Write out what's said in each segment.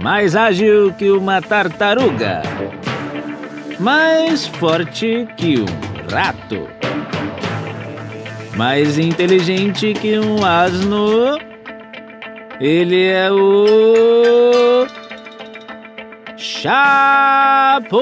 mais ágil que uma tartaruga, mais forte que um rato, mais inteligente que um asno. Ele é o Chapolin.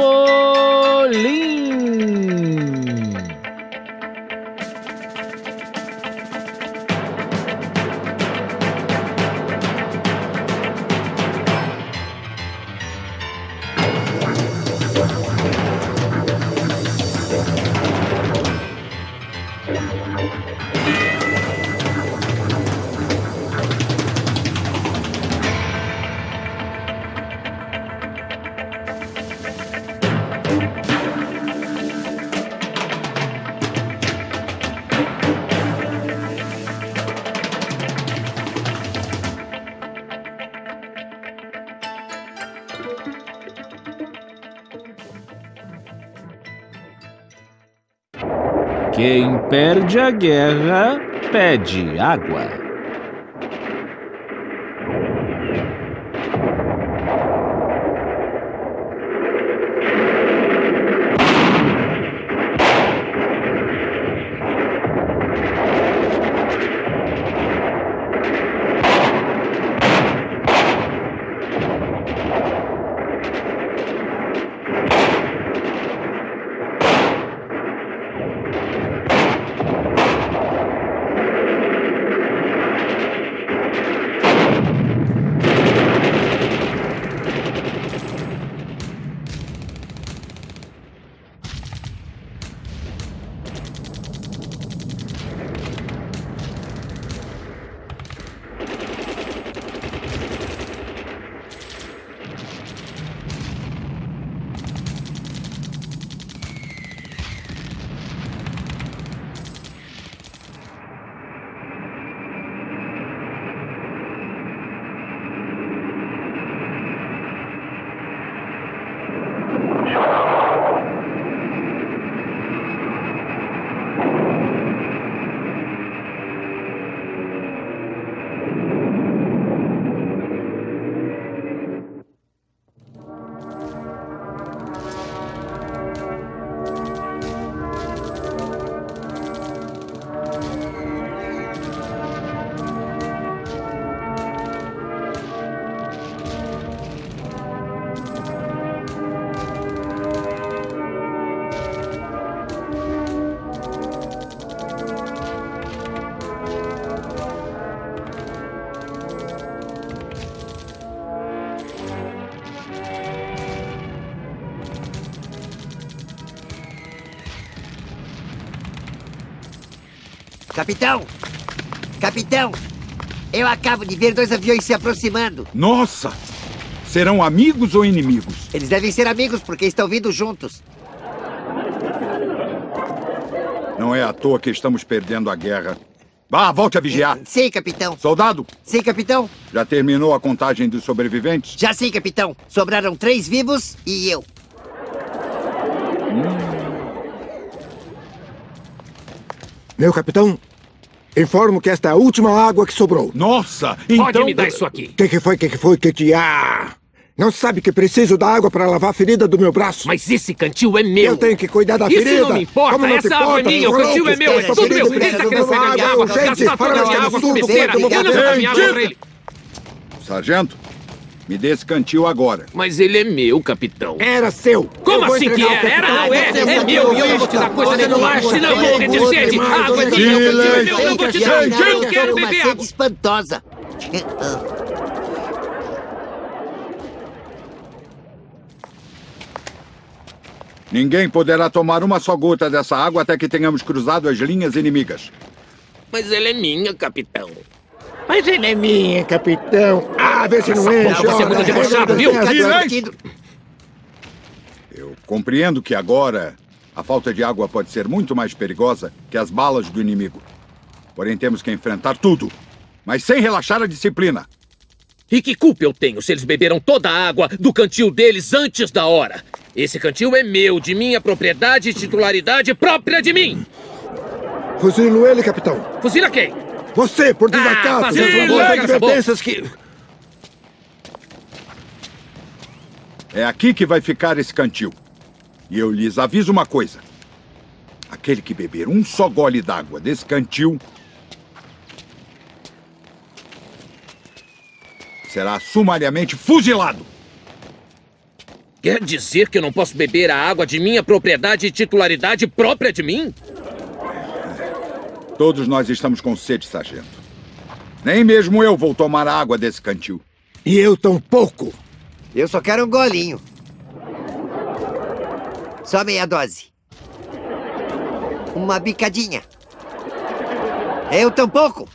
Quem perde a guerra, pede água. Capitão! Capitão! Eu acabo de ver 2 aviões se aproximando. Nossa! Serão amigos ou inimigos? Eles devem ser amigos porque estão vindo juntos. Não é à toa que estamos perdendo a guerra. Vá, volte a vigiar. Sim, capitão. Soldado, Sim, capitão. já terminou a contagem dos sobreviventes? Já sim, capitão. Sobraram 3 vivos e eu. Meu capitão, informo que esta é a última água que sobrou. Nossa! Então... Pode me dar isso aqui. Que foi? Que há? Não sabe que preciso da água para lavar a ferida do meu braço? Mas esse cantil é meu. Eu tenho que cuidar da ferida. Isso não me importa. Como não Essa te água é importa? minha. O cantil é meu. É tudo meu. Ele está querendo pegar minha água. Gastar toda a minha água com besteira. Eu não vou dar minha água pra ele. Sargento, me dê esse cantil agora. Mas ele é meu, capitão. Era seu. Como assim que era? Era, não é? É meu e eu não vou te dar coisa nenhuma. Senão eu vou morrer de sede. A água é minha, o cantil é meu. Eu não vou te dar. Eu não quero Uma beber sede água. espantosa. Ninguém poderá tomar uma só gota dessa água até que tenhamos cruzado as linhas inimigas. Mas ela é minha, capitão. Mas ele é minha, capitão. Ah, vê se não Essa enche. porra, você é muito debochado, viu? Eu compreendo que agora a falta de água pode ser muito mais perigosa que as balas do inimigo. Porém, temos que enfrentar tudo, mas sem relaxar a disciplina. E que culpa eu tenho se eles beberam toda a água do cantil deles antes da hora? Esse cantil é meu, de minha propriedade e titularidade própria de mim. Fuzilo ele, capitão. Fuzila quem? Você, por desacato. fazendo Essas larga essa advertências que... É aqui que vai ficar esse cantil. E eu lhes aviso uma coisa. Aquele que beber um só gole d'água desse cantil será sumariamente fuzilado. Quer dizer que eu não posso beber a água de minha propriedade e titularidade própria de mim? Todos nós estamos com sede, sargento. Nem mesmo eu vou tomar a água desse cantil. E eu tampouco. Eu só quero um golinho. Só meia dose. Uma bicadinha. Eu tampouco.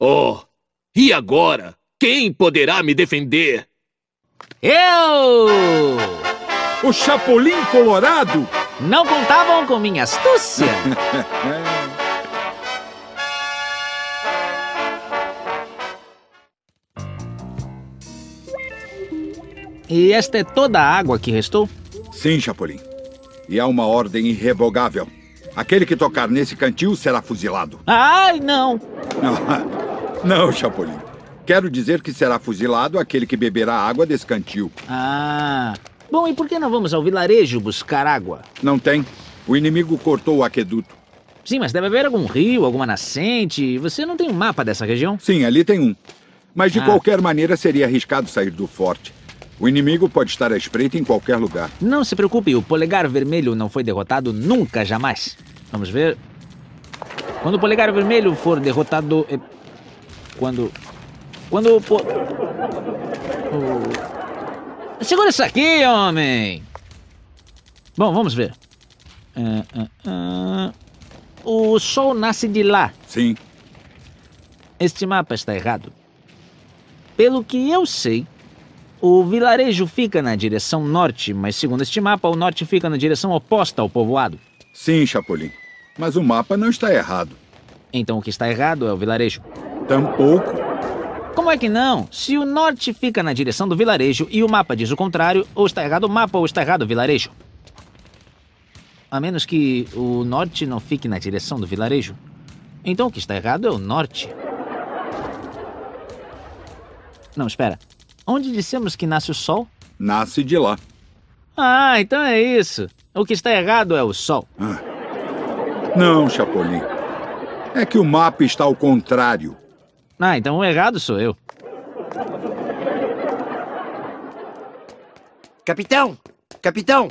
Oh, e agora? Quem poderá me defender? Eu! O Chapolin Colorado? Não contavam com minha astúcia. E esta é toda a água que restou? Sim, Chapolin. E há uma ordem irrevogável. Aquele que tocar nesse cantil será fuzilado. Ai, não! Não, Chapolin. Quero dizer que será fuzilado aquele que beberá água desse cantil. Ah... Bom, e por que não vamos ao vilarejo buscar água? Não tem. O inimigo cortou o aqueduto. Sim, mas deve haver algum rio, alguma nascente. Você não tem um mapa dessa região? Sim, ali tem um. Mas de qualquer maneira seria arriscado sair do forte. O inimigo pode estar à espreita em qualquer lugar. Não se preocupe, o polegar vermelho não foi derrotado nunca, jamais. Vamos ver. Quando o polegar vermelho for derrotado... Segura isso aqui, homem! Bom, vamos ver. O sol nasce de lá. Sim. Este mapa está errado. Pelo que eu sei, o vilarejo fica na direção norte, mas segundo este mapa, o norte fica na direção oposta ao povoado. Sim, Chapolin. Mas o mapa não está errado. Então o que está errado é o vilarejo. Tampouco. Como é que não? Se o norte fica na direção do vilarejo e o mapa diz o contrário, ou está errado o mapa ou está errado o vilarejo. A menos que o norte não fique na direção do vilarejo. Então o que está errado é o norte. Não, espera. Onde dissemos que nasce o sol? Nasce de lá. Ah, então é isso. O que está errado é o sol. Não, Chapolin. É que o mapa está ao contrário. Ah, então o errado sou eu. Capitão! Capitão!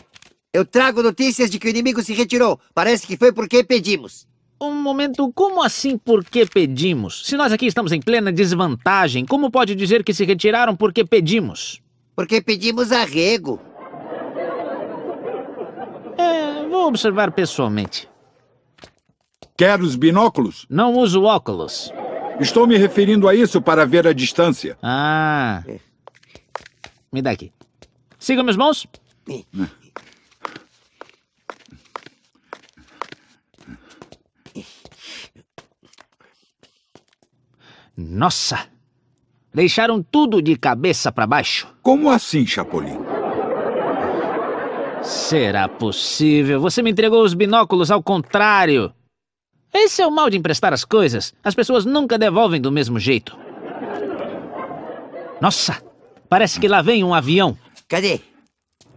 Eu trago notícias de que o inimigo se retirou. Parece que foi porque pedimos. Um momento, como assim por que pedimos? Se nós aqui estamos em plena desvantagem, como pode dizer que se retiraram porque pedimos? Porque pedimos arrego. Vou observar pessoalmente. Quer os binóculos? Não uso óculos. Estou me referindo a isso para ver a distância. Ah. Me dá aqui. Siga meus mãos. Nossa! Deixaram tudo de cabeça para baixo. Como assim, Chapolin? Será possível? Você me entregou os binóculos ao contrário. Esse é o mal de emprestar as coisas. As pessoas nunca devolvem do mesmo jeito. Nossa! Parece que lá vem um avião. Cadê?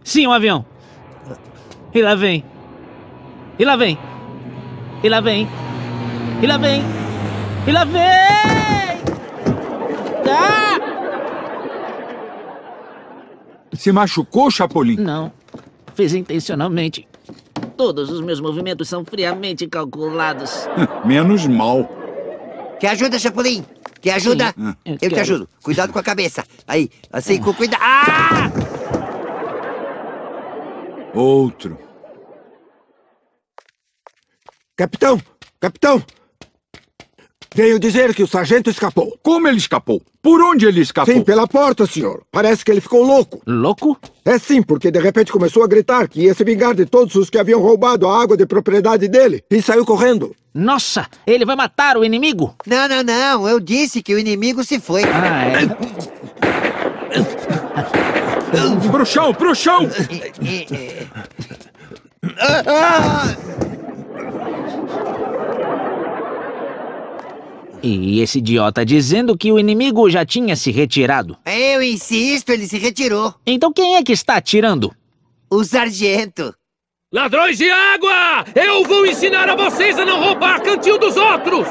Sim, um avião. E lá vem. E lá vem. E lá vem. E lá vem. E lá vem! Ah! Se machucou, Chapolin? Não. Fez intencionalmente. Todos os meus movimentos são friamente calculados. Menos mal. Quer ajuda, Chapolin? Quer ajuda? Sim, eu Eu te quero. ajudo. Cuidado com a cabeça. Aí, assim, com cuidado. Ah! Outro. Capitão! Capitão! Veio dizer que o sargento escapou. Como ele escapou? Por onde ele escapou? Sim, pela porta, senhor. Parece que ele ficou louco. Louco? É sim, porque de repente começou a gritar que ia se vingar de todos os que haviam roubado a água de propriedade dele. E saiu correndo. Nossa, ele vai matar o inimigo? Não, não, não. Eu disse que o inimigo se foi. Ah, é. Pro chão, pro chão! E esse idiota dizendo que o inimigo já tinha se retirado. Eu insisto, ele se retirou. Então quem é que está atirando? O sargento. Ladrões de água! Eu vou ensinar a vocês a não roubar cantil dos outros!